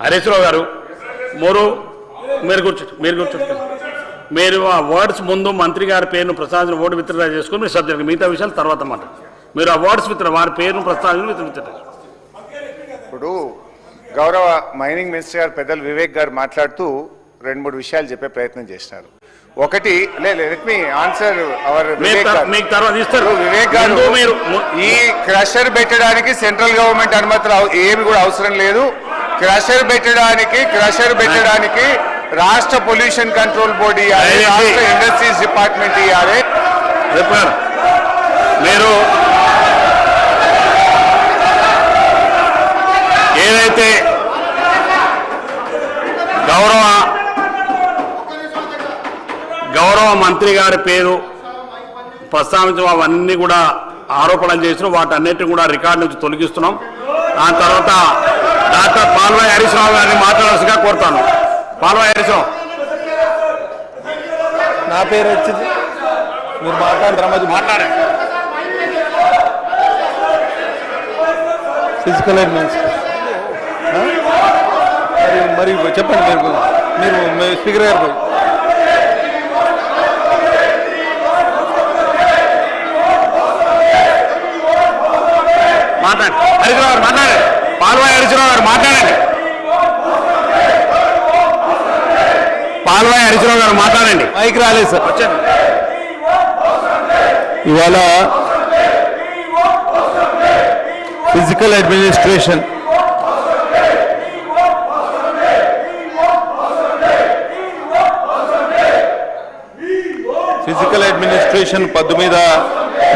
హరీశ్రావు గారు మీరు కూర్చోండి మీరు ఆ వర్డ్స్ ముందు మంత్రి గారి పేరును ప్రస్తావించిన ఓటు విత్డ్రా చేసుకుని మీరు సబ్జెక్ట్ మిగతా విషయాలు తర్వాత మాట మీరు ఆ వర్డ్స్ వారి పేరును ప్రస్తావించి విత్డ్రా. ఇప్పుడు గౌరవ మైనింగ్ మినిస్టర్ గారు పెద్దలు వివేక్ గారు మాట్లాడుతూ 2-3 విషయాలు చెప్పే ప్రయత్నం చేసినారు. ఒకటి let me answer hour Vivek గారు, ఈ క్రషర్ పెట్టడానికి సెంట్రల్ గవర్నమెంట్ అనుమతులు ఏమి కూడా అవసరం లేదు. క్రషర్ పెట్టడానికి రాష్ట్ర పొల్యూషన్ కంట్రోల్ బోర్డు ఇవ్వాలి, రాష్ట్ర ఇండస్ట్రీస్ డిపార్ట్మెంట్ ఇవ్వాలి. మీరు ఏదైతే గౌరవ మంత్రి గారి పేరు ప్రస్తావించడం అవన్నీ కూడా ఆరోపణలు చేసిన వాటన్నిటిని కూడా రికార్డు నుంచి తొలగిస్తున్నాం. దాని తర్వాత డాక్టర్ పాల్వాయి హరీశ్రావు గారిని మాట్లాడాల్సిగా కోరుతాను. పాల్వాయి హరీశ్రావు, నా పేరు వచ్చింది, మీరు మాట్లాడండి. ఫిజికల్ మరి చెప్పండి, మీరు స్పీకర్ గారు పోయి మాట్లాడండి. హరీశ్రావు గారు మాట్లాడండి. పాల్వాయి హరీశ్రావు గారు మాట్లాడండి. పాల్వాయి హరీశ్రావు గారు మాట్లాడండి. మైక్ రాలేదు సార్. వచ్చండి. ఇవాళ ఫిజికల్ అడ్మినిస్ట్రేషన్ పద్దు మీద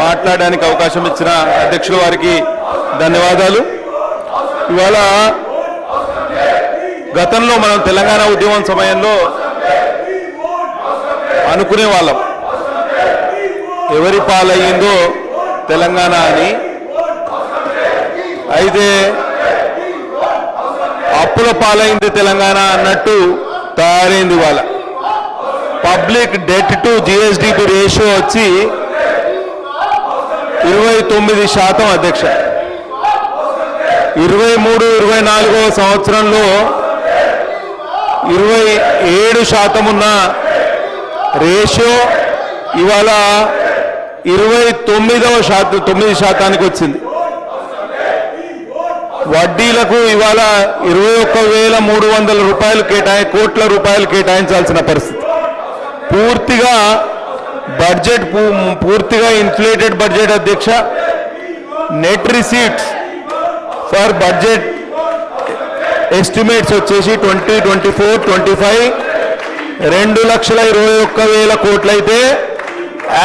మాట్లాడడానికి అవకాశం ఇచ్చిన అధ్యక్షుల వారికి ధన్యవాదాలు. ఇవాళ గతంలో మనం తెలంగాణ ఉద్యమం సమయంలో అనుకునే వాళ్ళం ఎవరి పాలయ్యిందో తెలంగాణ అని. అయితే అప్పుల పాలైంది తెలంగాణ అన్నట్టు తయారైంది. వాళ్ళ public debt to GSDP ratio వచ్చి 29% అధ్యక్ష. 23-24వ సంవత్సరంలో 27% ఉన్న రేషియో ఇవాళ 9% వచ్చింది. వడ్డీలకు ఇవాళ 21,300 కోట్ల రూపాయలు కేటాయించాల్సిన పరిస్థితి. పూర్తిగా బడ్జెట్ పూర్తిగా ఇన్ఫ్లేటెడ్ బడ్జెట్ అధ్యక్ష. Net receipts for budget estimates వచ్చేసి 2024-25 2,21,000 కోట్లు అయితే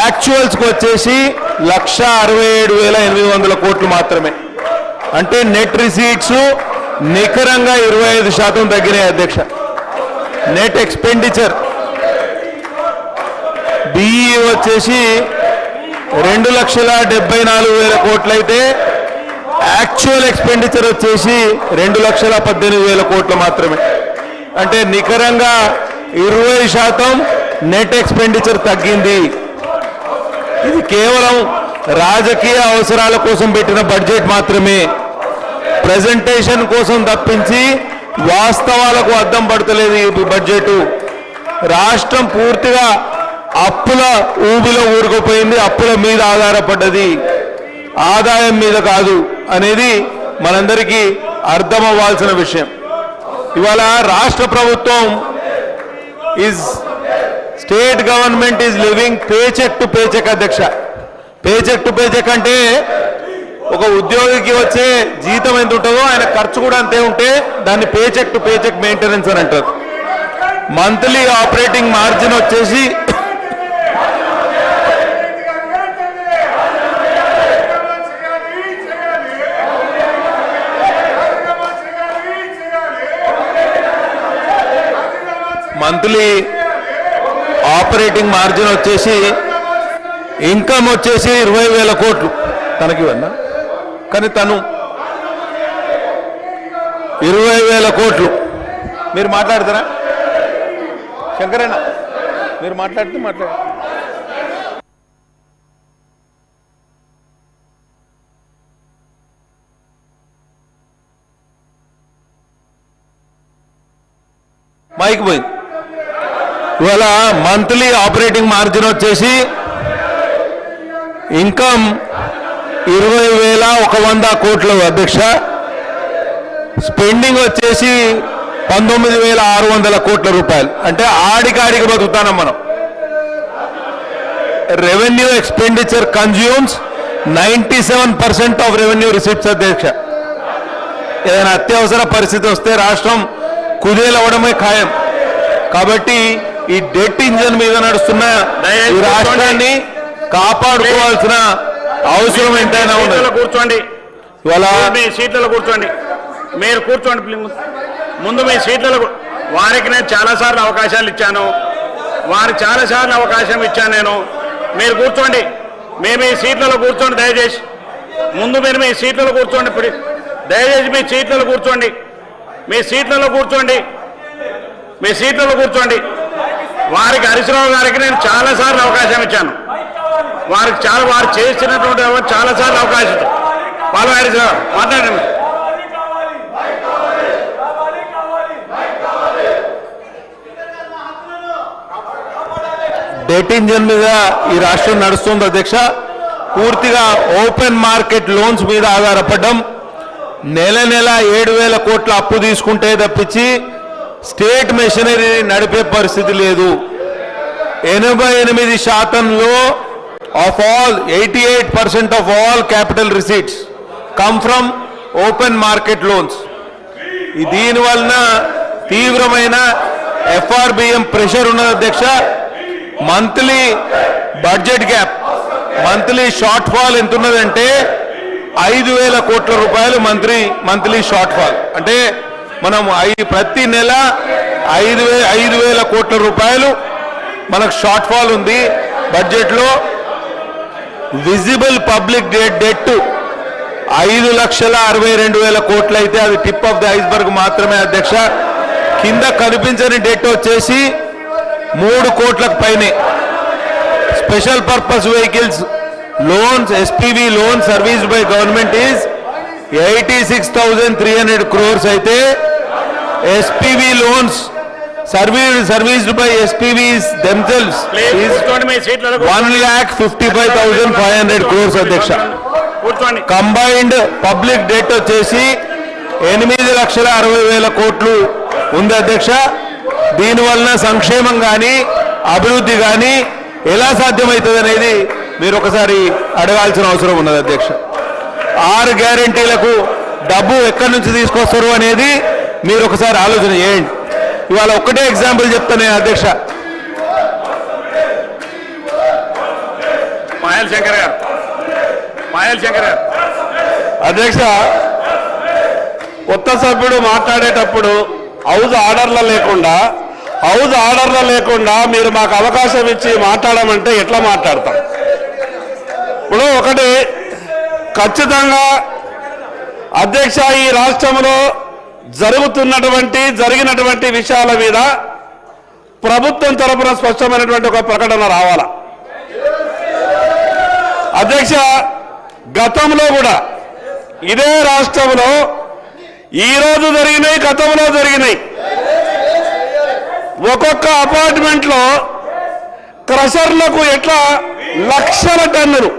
యాక్చువల్స్కి వచ్చేసి 1,67,800 కోట్లు మాత్రమే. అంటే నెట్ రిసీట్స్ నికరంగా 25% తగ్గినాయి అధ్యక్ష. నెట్ ఎక్స్పెండిచర్ బిఈ వచ్చేసి 2,74,000 కోట్లు అయితే యాక్చువల్ ఎక్స్పెండిచర్ వచ్చేసి 2,18,000 కోట్లు మాత్రమే. అంటే నికరంగా 20% నెట్ ఎక్స్పెండిచర్ తగ్గింది. ఇది కేవలం రాజకీయ అవసరాల కోసం పెట్టిన బడ్జెట్ మాత్రమే, ప్రెజెంటేషన్ కోసం తప్పించి వాస్తవాలకు అద్దం పడతలేదు ఈ బడ్జెట్. రాష్ట్రం పూర్తిగా అప్పుల ఊబిలో ఊరుకుపోయింది, అప్పుల మీద ఆధారపడ్డది, ఆదాయం మీద కాదు అనేది మనందరికీ అర్థం అవ్వాల్సిన విషయం. ఇవాళ రాష్ట్ర ప్రభుత్వం state government is living paycheck to paycheck అధ్యక్ష. పేచెక్ టు పేచెక్ అంటే ఒక ఉద్యోగికి వచ్చే జీతం ఎంత ఉంటుందో ఆయన ఖర్చు కూడా అంతే ఉంటే దాన్ని పేచెక్ టు పేచెక్ మెయింటెనెన్స్ అని అంటారు. మంత్లీ ఆపరేటింగ్ మార్జిన్ వచ్చేసి మంత్లీ ఆపరేటింగ్ మార్జిన్ వచ్చేసి ఇన్కమ్ వచ్చేసి 20,000 కోట్లు తనకి ఇవ్వన్నా, కానీ తను 20,000 కోట్లు. మీరు మాట్లాడతారా శంకరన్న? మీరు మాట్లాడు. మైక్ పోయింది. ఇవాళ మంత్లీ ఆపరేటింగ్ మార్జిన్ వచ్చేసి ఇన్కమ్ 20,100 కోట్లు అధ్యక్ష. స్పెండింగ్ వచ్చేసి 19,600 కోట్ల రూపాయలు. అంటే ఆడికి బతుకుతాం మనం. Revenue expenditure consumes 97% of revenue receipts అధ్యక్ష. ఏదైనా అత్యవసర పరిస్థితి వస్తే రాష్ట్రం కుదేలవడమే ఖాయం. కాబట్టి ఈ డెట్ ఇంజన్ మీద నడుస్తున్న ఈ రాష్ట్రాన్ని కాపాడుకోవాల్సిన అవసరం ఎంతైనా ఉంది. కూర్చోండి, ఇవాళ మీ సీట్లలో కూర్చోండి. మీరు కూర్చోండి ప్లీజ్. ముందు మీ సీట్లలో వారికి నేను చాలాసార్లు అవకాశాలు ఇచ్చాను. వారికి చాలాసార్లు అవకాశం ఇచ్చాను నేను. మీరు కూర్చోండి. మేము ఈ సీట్లలో కూర్చోండి దయచేసి. ముందు మీరు మీ సీట్లలో కూర్చోండి. ఇప్పుడు దయచేసి మీ సీట్లలో కూర్చోండి. మీ సీట్లలో కూర్చోండి. మీ సీట్లలో కూర్చోండి. వారికి హరీశ్రావు గారికి నేను చాలాసార్లు అవకాశం ఇచ్చాను. వారు చేసినటువంటి చాలాసార్లు అవకాశం ఇచ్చాను. పాల్వ హరీశ్రావు మాట్లాడండి. డెట్ ఇంజన్ మీద ఈ రాష్ట్రం నడుస్తుంది అధ్యక్ష. పూర్తిగా ఓపెన్ మార్కెట్ లోన్స్ మీద ఆధారపడడం. నెల 7,000 కోట్ల అప్పు తీసుకుంటే తప్పించి స్టేట్ మెషినరీ నడిపే పరిస్థితి లేదు. 88% of all 88% of all capital receipts come from open market loans. దీని వలన తీవ్రమైన ఎఫ్ఆర్బిఎం ప్రెషర్ ఉన్నది అధ్యక్ష. Monthly budget gap, monthly short fall ఎంత ఉన్నదంటే 5,000 కోట్ల రూపాయలు మంత్లీ షార్ట్ ఫాల్. అంటే మనం ప్రతి నెల 5,000 కోట్ల రూపాయలు మనకు షార్ట్ ఫాల్ ఉంది బడ్జెట్లో. విజిబుల్ పబ్లిక్ డెట్ 5,62,000 కోట్లు అయితే అది టిప్ ఆఫ్ ది ఐస్బర్గ్ మాత్రమే అధ్యక్ష. కింద కనిపించని డెట్ వచ్చేసి 3 కోట్లకు పైనే. Special purpose vehicles loans, SPV loan serviced by government is 86,300 crores అయితే SPV loans serviced by SPVs themselves is 1,55,500 crores అధ్యక్ష. కంబైన్డ్ పబ్లిక్ డెట్ వచ్చేసి 8,60,000 కోట్లు ఉంది అధ్యక్ష. దీనివలన సంక్షేమం కానీ అభివృద్ధి కానీ ఎలా సాధ్యమవుతుంది అనేది మీరు ఒకసారి అడగాల్సిన అవసరం ఉన్నది అధ్యక్ష. 6 గ్యారెంటీలకు డబ్బు ఎక్కడి నుంచి తీసుకొస్తారు అనేది మీరు ఒకసారి ఆలోచన చేయండి. ఇవాళ ఒక్కటే ఎగ్జాంపుల్ చెప్తాను నేను అధ్యక్ష. పాయల్ శంకర్ గారు అధ్యక్ష, కొత్త సభ్యుడు మాట్లాడేటప్పుడు హౌస్ ఆర్డర్లో లేకుండా మీరు మాకు అవకాశం ఇచ్చి మాట్లాడమంటే ఎట్లా మాట్లాడతాం? ఇప్పుడు ఒకటి ఖచ్చితంగా అధ్యక్ష, ఈ రాష్ట్రంలో జరిగినటువంటి విషయాల మీద ప్రభుత్వం తరపున స్పష్టమైనటువంటి ఒక ప్రకటన రావాలా అధ్యక్ష. గతంలో కూడా ఇదే రాష్ట్రంలో ఈరోజు జరిగినాయి, గతంలో జరిగినాయి. ఒక్కొక్క అపార్ట్మెంట్లో క్రషర్లకు ఎట్లా లక్షల టన్నులు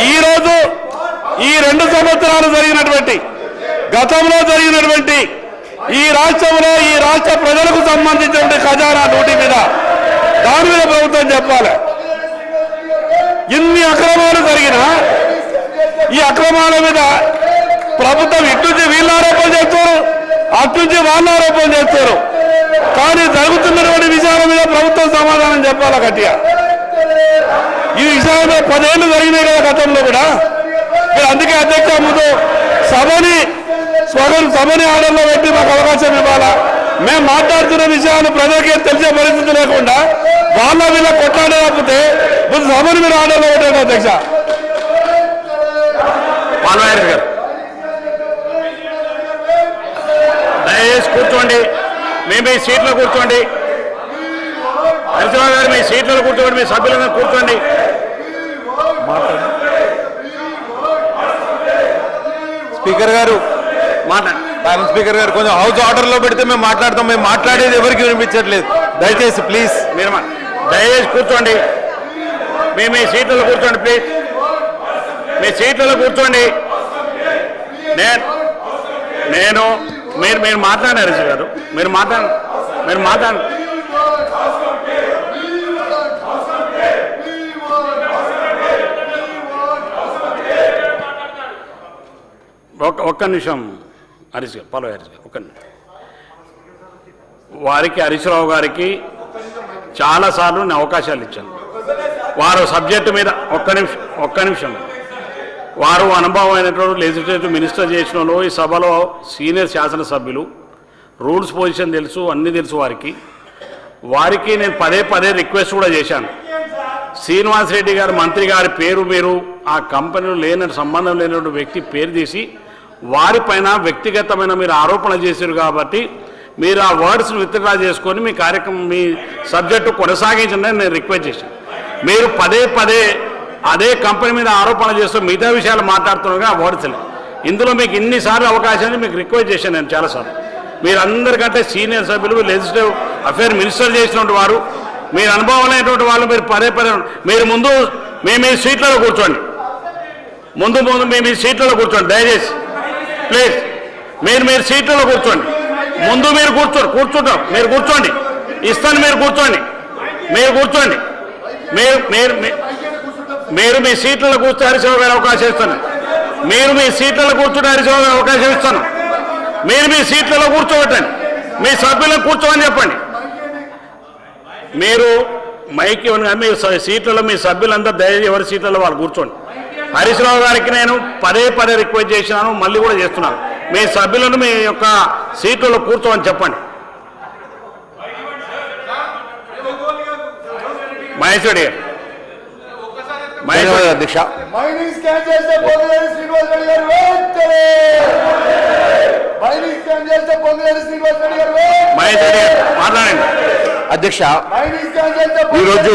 ఈరోజు ఈ 2 సంవత్సరాలు జరిగినటువంటి గతంలో జరిగినటువంటి ఈ రాష్ట్రంలో ఈ రాష్ట్ర ప్రజలకు సంబంధించిన ఖజానా నోటి మీద దాని మీద ప్రభుత్వం చెప్పాలి. ఇన్ని అక్రమాలు జరిగినా ఈ అక్రమాల మీద ప్రభుత్వం ఇట్నుంచి వీళ్ళు ఆరోపణ చేస్తారు, అట్నుంచి వాళ్ళు ఆరోపణ చేస్తారు. కానీ జరుగుతున్నటువంటి విషయాల మీద ప్రభుత్వం సమాధానం చెప్పాలి గట్టిగా. ఈ విషయాలు 10 ఏళ్ళు జరిగినాయి కదా గతంలో కూడా. మీరు అందుకే అధ్యక్ష ముందు సభని ఆర్డర్లో పెట్టి మాకు అవకాశం ఇవ్వాలా. మేము మాట్లాడుతున్న విషయాలు ప్రజలకే తెలిసే పరిస్థితి లేకుండా వాళ్ళ మీద కొట్లాడకపోతే ముందు సభని మీరు ఆర్డర్లో పెట్టండి అధ్యక్ష. దయచేసి కూర్చోండి. మేము మీ సీట్లో కూర్చోండి. హరీశ్రావు గారు మీ సీట్లలో కూర్చోండి. మీ సభ్యులందరూ కూర్చోండి. స్పీకర్ గారు మాట్లాడండి. మేడం స్పీకర్ గారు కొంచెం హౌస్ ఆర్డర్ లో పెడితే మేము మాట్లాడతాం. మేము మాట్లాడేది ఎవరికి వినిపించట్లేదు. దయచేసి ప్లీజ్ మీరు దయచేసి కూర్చోండి. మీ సీట్లలో కూర్చోండి ప్లీజ్. మీ సీట్లలో కూర్చోండి. నేను మీరు మాట్లాడారు రిషి గారు. మీరు మాట్లాడు. ఒక్క నిమిషం హరీష్ గారు, పల్లవి హరీష్ గారు, ఒక్క నిమిషం. వారికి హరీష్ రావు గారికి చాలాసార్లు నేను అవకాశాలు ఇచ్చాను. వారు సబ్జెక్టు మీద ఒక్క నిమిషం వారు అనుభవమైనటువంటి లెజిస్లేటివ్ మినిస్టర్ చేసిన వాళ్ళు ఈ సభలో సీనియర్ శాసనసభ్యులు, రూల్స్ పొజిషన్ తెలుసు, అన్నీ తెలుసు వారికి నేను పదే రిక్వెస్ట్ కూడా చేశాను. శ్రీనివాస్ రెడ్డి గారు మంత్రి గారి పేరు మీరు ఆ కంపెనీలో లేనట్టు సంబంధం లేనటువంటి వ్యక్తి పేరు తీసి వారిపైన వ్యక్తిగతమైన మీరు ఆరోపణ చేశారు కాబట్టి మీరు ఆ వర్డ్స్ని విత్డ్రా చేసుకొని మీ కార్యక్రమం మీ సబ్జెక్టు కొనసాగించండి నేను రిక్వెస్ట్ చేశాను. మీరు పదే అదే కంపెనీ మీద ఆరోపణ చేస్తూ మిగతా విషయాలు మాట్లాడుతున్నారుగా ఆ వర్డ్స్ ఇందులో మీకు ఇన్నిసార్లు అవకాశాన్ని మీకు రిక్వెస్ట్ చేశాను నేను చాలాసార్లు. మీరు అందరికంటే సీనియర్ సభ్యులు, లెజిస్లేటివ్ అఫేర్ మినిస్టర్ చేసినటువంటి వారు, మీరు అనుభవం అనేటువంటి వాళ్ళు మీరు పదే మీరు ముందు మీ సీట్లలో కూర్చోండి. ముందు మీ సీట్లలో కూర్చోండి దయచేసి ప్లీజ్. మీరు సీట్లలో కూర్చోండి. ముందు మీరు కూర్చుంటాం. మీరు కూర్చోండి. ఇస్తాను. మీరు కూర్చోండి. మీరు మీ సీట్లలో కూర్చో హరిశివ గారు అవకాశం ఇస్తాను. మీరు మీ సీట్లలో కూర్చుంటే హరిశివ గారు అవకాశం ఇస్తాను. మీరు మీ సీట్లలో కూర్చోబెట్టండి. మీ సభ్యులను కూర్చోమని చెప్పండి. మీరు మైక్ ఇవ్వండి కానీ మీ సీట్లలో మీ సభ్యులందరూ దయచేసి ఎవరి సీట్లలో వాళ్ళు కూర్చోండి. హరీష్ రావు గారికి నేను పదే రిక్వెస్ట్ చేసినాను, మళ్ళీ కూడా చేస్తున్నాను. మీ సభ్యులను మీ యొక్క సీట్లలో కూర్చోమని చెప్పండి. మహేశ్వరి అధ్యక్ష మాట్లాడండి అధ్యక్ష ఈరోజు